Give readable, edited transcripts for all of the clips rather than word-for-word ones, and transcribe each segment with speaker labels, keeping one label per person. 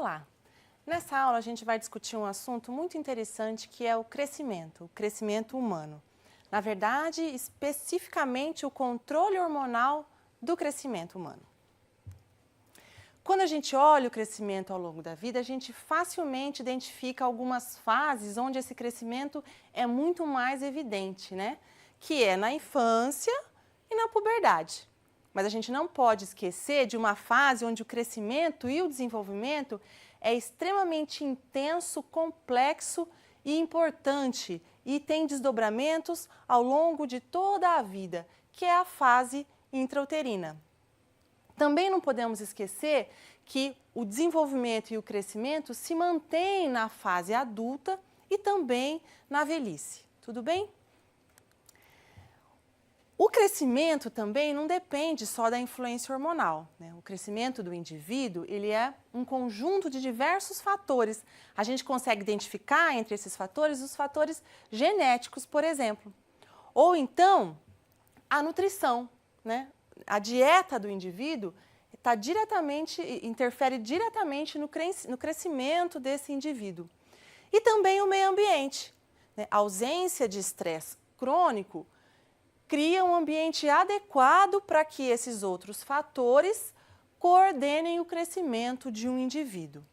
Speaker 1: Olá! Nessa aula a gente vai discutir um assunto muito interessante que é o crescimento humano. Na verdade, especificamente o controle hormonal do crescimento humano. Quando a gente olha o crescimento ao longo da vida, a gente facilmente identifica algumas fases onde esse crescimento é muito mais evidente, né? Que é na infância e na puberdade. Mas a gente não pode esquecer de uma fase onde o crescimento e o desenvolvimento é extremamente intenso, complexo e importante e tem desdobramentos ao longo de toda a vida, que é a fase intrauterina. Também não podemos esquecer que o desenvolvimento e o crescimento se mantêm na fase adulta e também na velhice. Tudo bem? O crescimento também não depende só da influência hormonal, né? O crescimento do indivíduo, ele é um conjunto de diversos fatores. A gente consegue identificar entre esses fatores os fatores genéticos, por exemplo. Ou então, a nutrição, né? A dieta do indivíduo interfere diretamente no crescimento desse indivíduo. E também o meio ambiente, né? A ausência de estresse crônico cria um ambiente adequado para que esses outros fatores coordenem o crescimento de um indivíduo.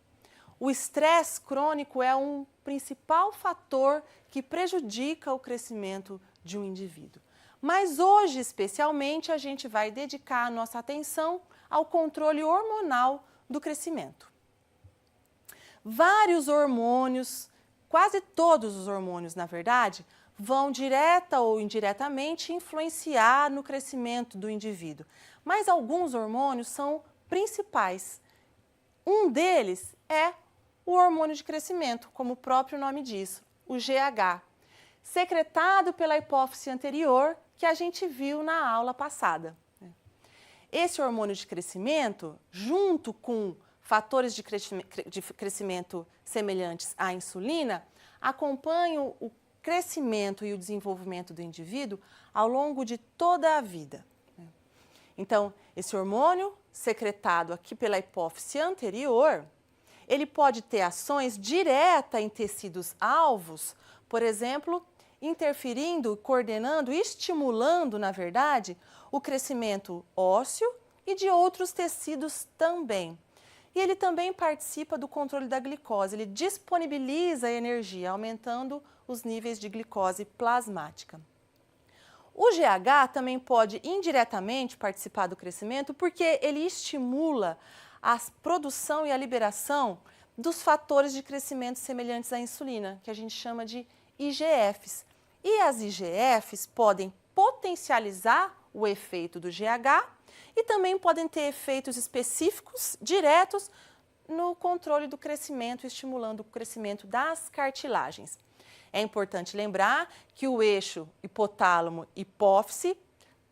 Speaker 1: O estresse crônico é um principal fator que prejudica o crescimento de um indivíduo. Mas hoje, especialmente, a gente vai dedicar a nossa atenção ao controle hormonal do crescimento. Vários hormônios, quase todos os hormônios, na verdade, vão direta ou indiretamente influenciar no crescimento do indivíduo. Mas alguns hormônios são principais. Um deles é o hormônio de crescimento, como o próprio nome diz, o GH, secretado pela hipófise anterior, que a gente viu na aula passada. Esse hormônio de crescimento, junto com fatores de crescimento semelhantes à insulina, acompanham o crescimento e o desenvolvimento do indivíduo ao longo de toda a vida. Então, esse hormônio secretado aqui pela hipófise anterior, ele pode ter ações diretas em tecidos alvos, por exemplo, interferindo, coordenando, estimulando, na verdade, o crescimento ósseo e de outros tecidos também. E ele também participa do controle da glicose, ele disponibiliza a energia, aumentando os níveis de glicose plasmática. O GH também pode indiretamente participar do crescimento porque ele estimula a produção e a liberação dos fatores de crescimento semelhantes à insulina, que a gente chama de IGFs. E as IGFs podem potencializar o efeito do GH e também podem ter efeitos específicos, diretos, no controle do crescimento, estimulando o crescimento das cartilagens. É importante lembrar que o eixo hipotálamo-hipófise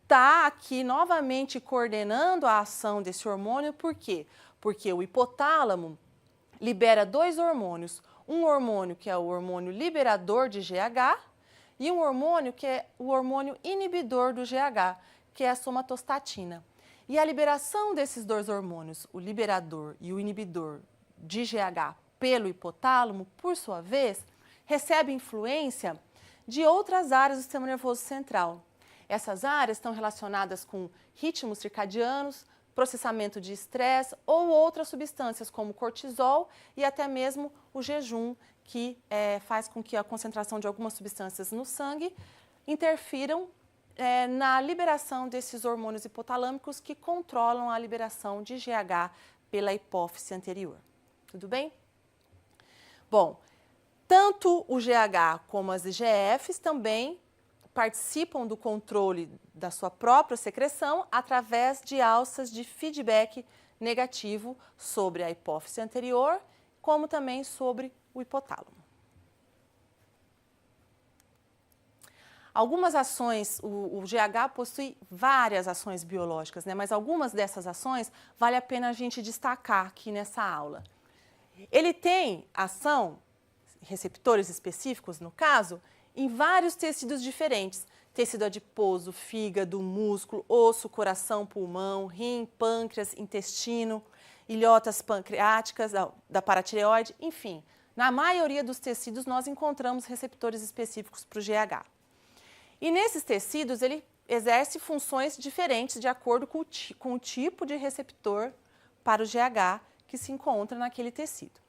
Speaker 1: está aqui novamente coordenando a ação desse hormônio. Por quê? Porque o hipotálamo libera dois hormônios. Um hormônio que é o hormônio liberador de GH e um hormônio que é o hormônio inibidor do GH, que é a somatostatina. E a liberação desses dois hormônios, o liberador e o inibidor de GH pelo hipotálamo, por sua vez, recebe influência de outras áreas do sistema nervoso central. Essas áreas estão relacionadas com ritmos circadianos, processamento de estresse ou outras substâncias como cortisol e até mesmo o jejum, que faz com que a concentração de algumas substâncias no sangue interfiram na liberação desses hormônios hipotalâmicos que controlam a liberação de GH pela hipófise anterior. Tudo bem? Bom, tanto o GH como as IGFs também participam do controle da sua própria secreção através de alças de feedback negativo sobre a hipófise anterior, como também sobre o hipotálamo. Algumas ações, o GH possui várias ações biológicas, né? Mas algumas dessas ações vale a pena a gente destacar aqui nessa aula. Ele tem ação, receptores específicos no caso, em vários tecidos diferentes. Tecido adiposo, fígado, músculo, osso, coração, pulmão, rim, pâncreas, intestino. ilhotas pancreáticas da paratireoide, enfim. Na maioria dos tecidos nós encontramos receptores específicos para o GH. E nesses tecidos ele exerce funções diferentes de acordo com o tipo de receptor para o GH que se encontra naquele tecido.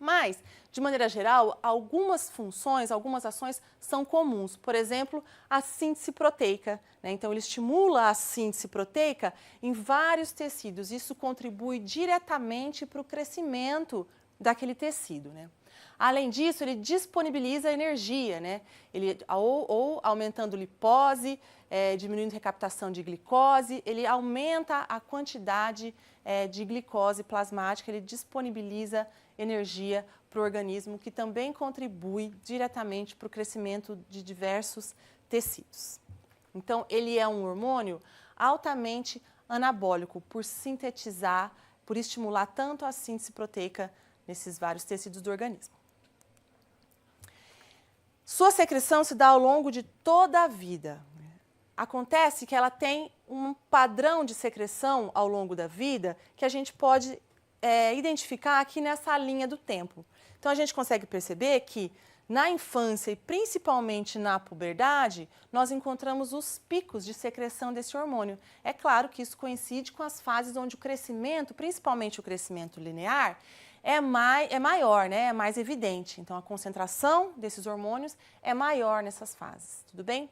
Speaker 1: Mas, de maneira geral, algumas funções, algumas ações são comuns. Por exemplo, a síntese proteica, né? Então, ele estimula a síntese proteica em vários tecidos. Isso contribui diretamente para o crescimento daquele tecido, né? Além disso, ele disponibiliza energia, né? Ou aumentando lipose, diminuindo recaptação de glicose, ele aumenta a quantidade de glicose plasmática, ele disponibiliza energia para o organismo, que também contribui diretamente para o crescimento de diversos tecidos. Então, ele é um hormônio altamente anabólico, por sintetizar, por estimular tanto a síntese proteica nesses vários tecidos do organismo. Sua secreção se dá ao longo de toda a vida. Acontece que ela tem um padrão de secreção ao longo da vida que a gente pode identificar aqui nessa linha do tempo. Então, a gente consegue perceber que na infância e principalmente na puberdade, nós encontramos os picos de secreção desse hormônio. É claro que isso coincide com as fases onde o crescimento, principalmente o crescimento linear, é maior, né? É mais evidente. Então, a concentração desses hormônios é maior nessas fases, tudo bem?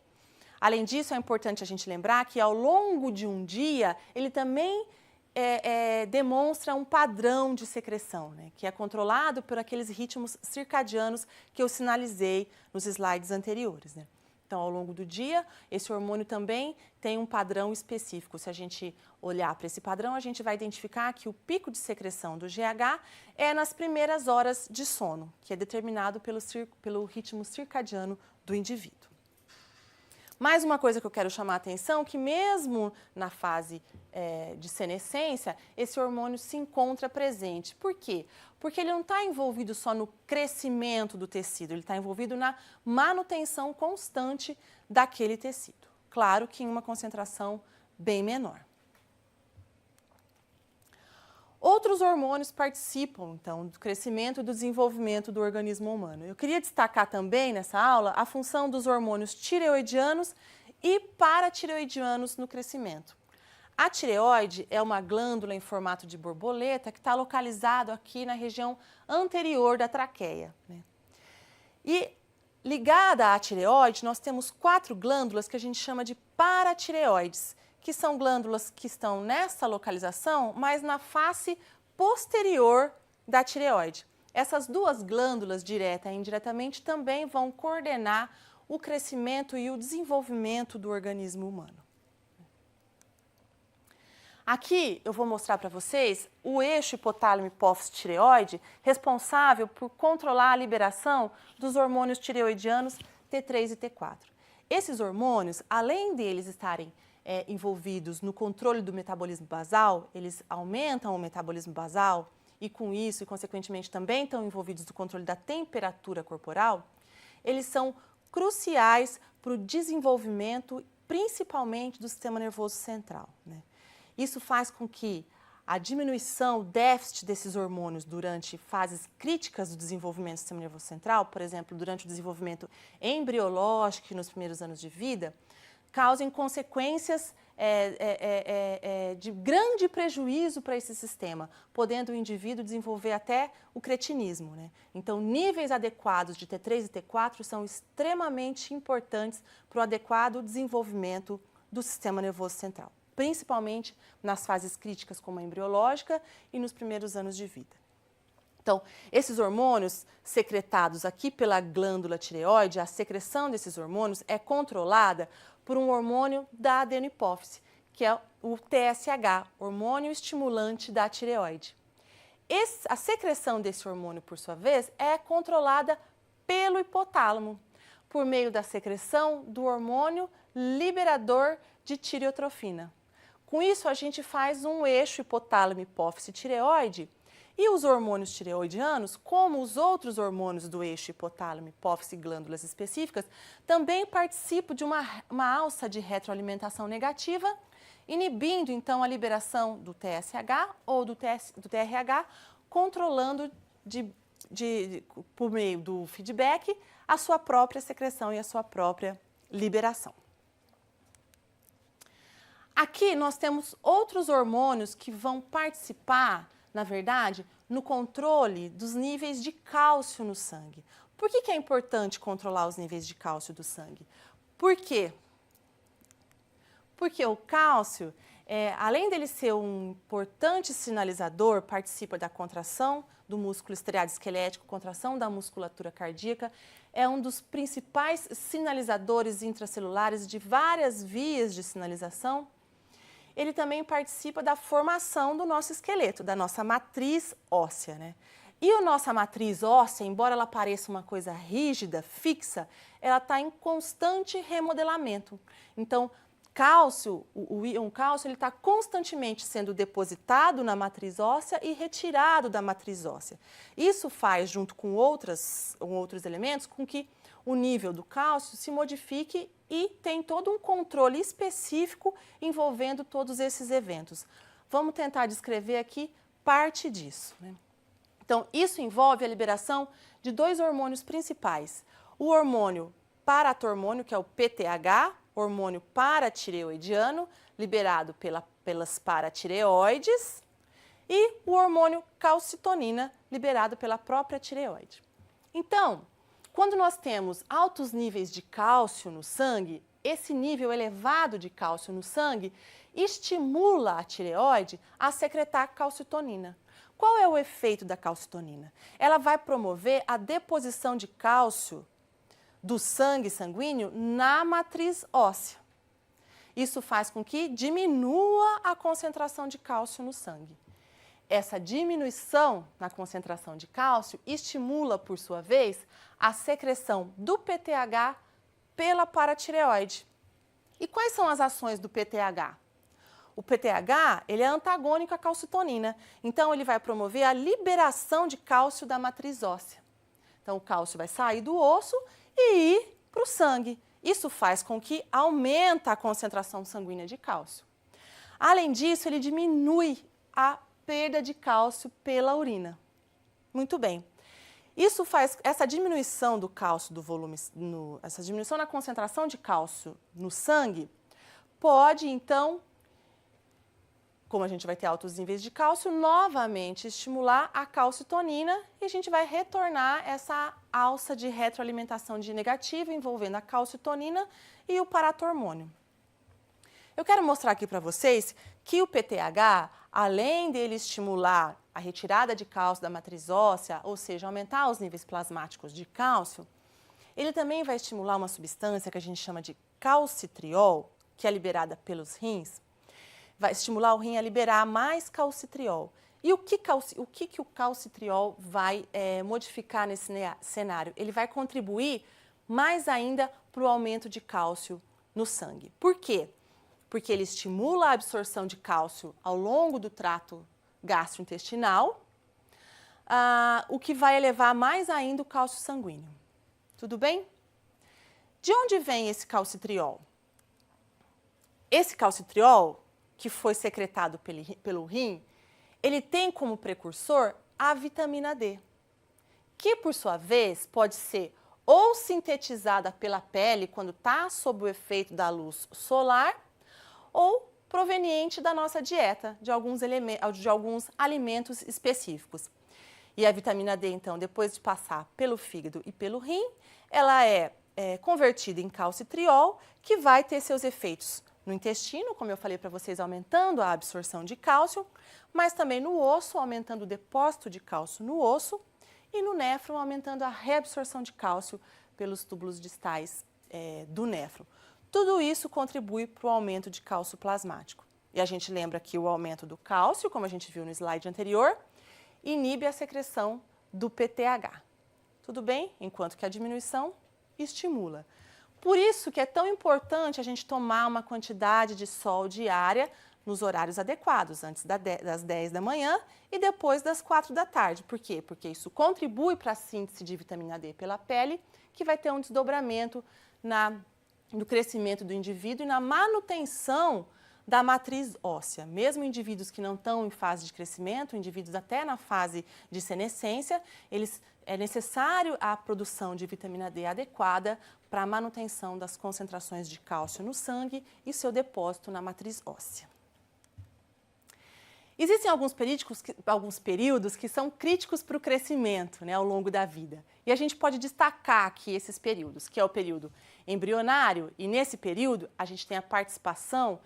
Speaker 1: Além disso, é importante a gente lembrar que ao longo de um dia, ele também demonstra um padrão de secreção, né? Que é controlado por aqueles ritmos circadianos que eu sinalizei nos slides anteriores, né? Então, ao longo do dia, esse hormônio também tem um padrão específico. Se a gente olhar para esse padrão, a gente vai identificar que o pico de secreção do GH é nas primeiras horas de sono, que é determinado pelo ritmo circadiano do indivíduo. Mais uma coisa que eu quero chamar a atenção, que mesmo na fase de senescência, esse hormônio se encontra presente. Por quê? Porque ele não está envolvido só no crescimento do tecido, ele está envolvido na manutenção constante daquele tecido. Claro que em uma concentração bem menor. Outros hormônios participam, então, do crescimento e do desenvolvimento do organismo humano. Eu queria destacar também, nessa aula, a função dos hormônios tireoidianos e paratireoidianos no crescimento. A tireoide é uma glândula em formato de borboleta que está localizado aqui na região anterior da traqueia, né? E ligada à tireoide, nós temos 4 glândulas que a gente chama de paratireoides, que são glândulas que estão nessa localização, mas na face posterior da tireoide. Essas 2 glândulas, direta e indiretamente, também vão coordenar o crescimento e o desenvolvimento do organismo humano. Aqui eu vou mostrar para vocês o eixo hipotálamo-hipófise-tireoide responsável por controlar a liberação dos hormônios tireoidianos T3 e T4. Esses hormônios, além deles estarem envolvidos no controle do metabolismo basal, eles aumentam o metabolismo basal e com isso, e consequentemente também estão envolvidos no controle da temperatura corporal, eles são cruciais para o desenvolvimento, principalmente do sistema nervoso central, né? Isso faz com que a diminuição, o déficit desses hormônios durante fases críticas do desenvolvimento do sistema nervoso central, por exemplo, durante o desenvolvimento embriológico e nos primeiros anos de vida, causem consequências de grande prejuízo para esse sistema, podendo o indivíduo desenvolver até o cretinismo, né? Então, níveis adequados de T3 e T4 são extremamente importantes para o adequado desenvolvimento do sistema nervoso central, principalmente nas fases críticas como a embriológica e nos primeiros anos de vida. Então, esses hormônios secretados aqui pela glândula tireoide, a secreção desses hormônios é controlada por um hormônio da adenohipófise, que é o TSH, hormônio estimulante da tireoide. A secreção desse hormônio, por sua vez, é controlada pelo hipotálamo, por meio da secreção do hormônio liberador de tireotrofina. Com isso, a gente faz um eixo hipotálamo-hipófise-tireoide e os hormônios tireoidianos, como os outros hormônios do eixo hipotálamo-hipófise e glândulas específicas, também participam de uma alça de retroalimentação negativa inibindo então a liberação do TSH ou do TRH, controlando por meio do feedback a sua própria secreção e a sua própria liberação. Aqui nós temos outros hormônios que vão participar, na verdade, no controle dos níveis de cálcio no sangue. Por que é importante controlar os níveis de cálcio do sangue? Por quê? Porque o cálcio, além dele ser um importante sinalizador, participa da contração do músculo estriado esquelético, contração da musculatura cardíaca, é um dos principais sinalizadores intracelulares de várias vias de sinalização. Ele também participa da formação do nosso esqueleto, da nossa matriz óssea, né? E a nossa matriz óssea, embora ela pareça uma coisa rígida, fixa, ela está em constante remodelamento. Então, o íon cálcio está constantemente sendo depositado na matriz óssea e retirado da matriz óssea. Isso faz, junto com outros elementos, com que o nível do cálcio se modifique e tem todo um controle específico envolvendo todos esses eventos. Vamos tentar descrever aqui parte disso, né? Então, isso envolve a liberação de dois hormônios principais. O hormônio paratormônio, que é o PTH, hormônio paratireoidiano, liberado pelas paratireoides, e o hormônio calcitonina, liberado pela própria tireoide. Então, quando nós temos altos níveis de cálcio no sangue, esse nível elevado de cálcio no sangue estimula a tireoide a secretar calcitonina. Qual é o efeito da calcitonina? Ela vai promover a deposição de cálcio do sangue sanguíneo na matriz óssea. Isso faz com que diminua a concentração de cálcio no sangue. Essa diminuição na concentração de cálcio estimula, por sua vez, a secreção do PTH pela paratireoide. E quais são as ações do PTH? O PTH, ele é antagônico à calcitonina, então ele vai promover a liberação de cálcio da matriz óssea. Então o cálcio vai sair do osso e ir para o sangue. Isso faz com que aumenta a concentração sanguínea de cálcio. Além disso, ele diminui a perda de cálcio pela urina. Muito bem. Isso faz, essa diminuição do cálcio do volume, essa diminuição na concentração de cálcio no sangue, pode então, como a gente vai ter altos níveis de cálcio, novamente estimular a calcitonina e a gente vai retornar essa alça de retroalimentação de negativa envolvendo a calcitonina e o paratormônio. Eu quero mostrar aqui para vocês que o PTH, além dele estimular a retirada de cálcio da matriz óssea, ou seja, aumentar os níveis plasmáticos de cálcio, ele também vai estimular uma substância que a gente chama de calcitriol, que é liberada pelos rins. Vai estimular o rim a liberar mais calcitriol. E o que o calcitriol vai modificar nesse cenário? Ele vai contribuir mais ainda para o aumento de cálcio no sangue. Por quê? Porque ele estimula a absorção de cálcio ao longo do trato gastrointestinal, o que vai elevar mais ainda o cálcio sanguíneo. Tudo bem? De onde vem esse calcitriol? Esse calcitriol, que foi secretado pelo rim, ele tem como precursor a vitamina D, que por sua vez pode ser ou sintetizada pela pele quando está sob o efeito da luz solar, ou proveniente da nossa dieta, de alguns alimentos específicos. E a vitamina D, então, depois de passar pelo fígado e pelo rim, ela é convertida em calcitriol, que vai ter seus efeitos no intestino, como eu falei para vocês, aumentando a absorção de cálcio, mas também no osso, aumentando o depósito de cálcio no osso, e no néfron, aumentando a reabsorção de cálcio pelos túbulos distais do néfron. Tudo isso contribui para o aumento de cálcio plasmático. E a gente lembra que o aumento do cálcio, como a gente viu no slide anterior, inibe a secreção do PTH. Tudo bem? Enquanto que a diminuição estimula. Por isso que é tão importante a gente tomar uma quantidade de sol diária nos horários adequados, antes das 10 da manhã e depois das 4 da tarde. Por quê? Porque isso contribui para a síntese de vitamina D pela pele, que vai ter um desdobramento no crescimento do indivíduo e na manutenção da matriz óssea. Mesmo indivíduos que não estão em fase de crescimento, indivíduos até na fase de senescência, é necessário a produção de vitamina D adequada para a manutenção das concentrações de cálcio no sangue e seu depósito na matriz óssea. Existem alguns períodos que são críticos para o crescimento, né, ao longo da vida. E a gente pode destacar aqui esses períodos, que é o período embrionário, e nesse período a gente tem a participação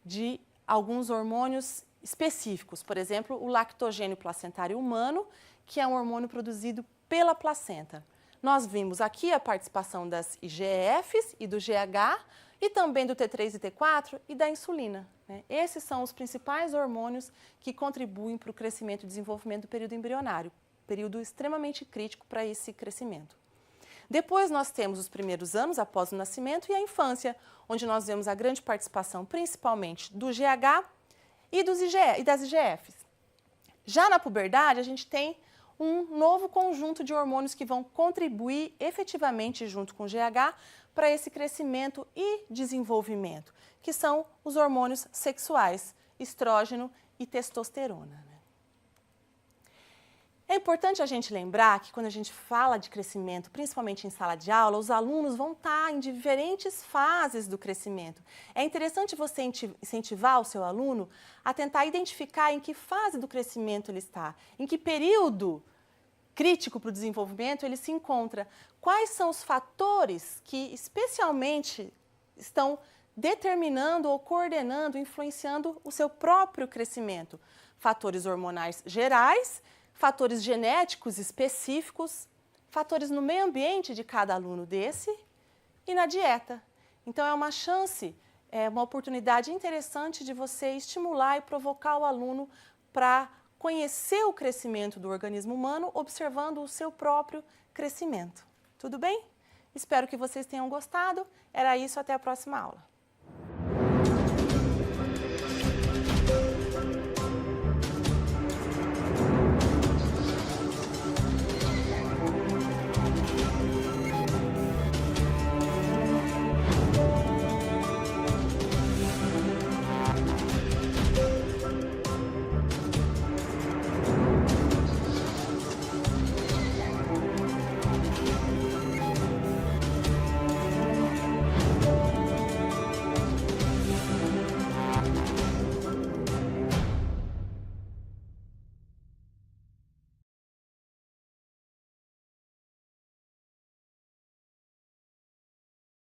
Speaker 1: de alguns hormônios específicos. Por exemplo, o lactogênio placentário humano, que é um hormônio produzido pela placenta. Nós vimos aqui a participação das IGFs e do GH, e também do T3 e T4 e da insulina, né? Esses são os principais hormônios que contribuem para o crescimento e desenvolvimento do período embrionário, período extremamente crítico para esse crescimento. Depois nós temos os primeiros anos após o nascimento e a infância, onde nós vemos a grande participação principalmente do GH e das IGFs. Já na puberdade, a gente tem um novo conjunto de hormônios que vão contribuir efetivamente junto com o GH para esse crescimento e desenvolvimento, que são os hormônios sexuais, estrógeno e testosterona, né? É importante a gente lembrar que quando a gente fala de crescimento, principalmente em sala de aula, os alunos vão estar em diferentes fases do crescimento. É interessante você incentivar o seu aluno a tentar identificar em que fase do crescimento ele está, em que período crítico para o desenvolvimento ele se encontra, quais são os fatores que especialmente estão determinando ou coordenando, influenciando o seu próprio crescimento. Fatores hormonais gerais, fatores genéticos específicos, fatores no meio ambiente de cada aluno desse e na dieta. Então é uma chance, é uma oportunidade interessante de você estimular e provocar o aluno para conhecer o crescimento do organismo humano, observando o seu próprio crescimento. Tudo bem? Espero que vocês tenham gostado. Era isso, até a próxima aula.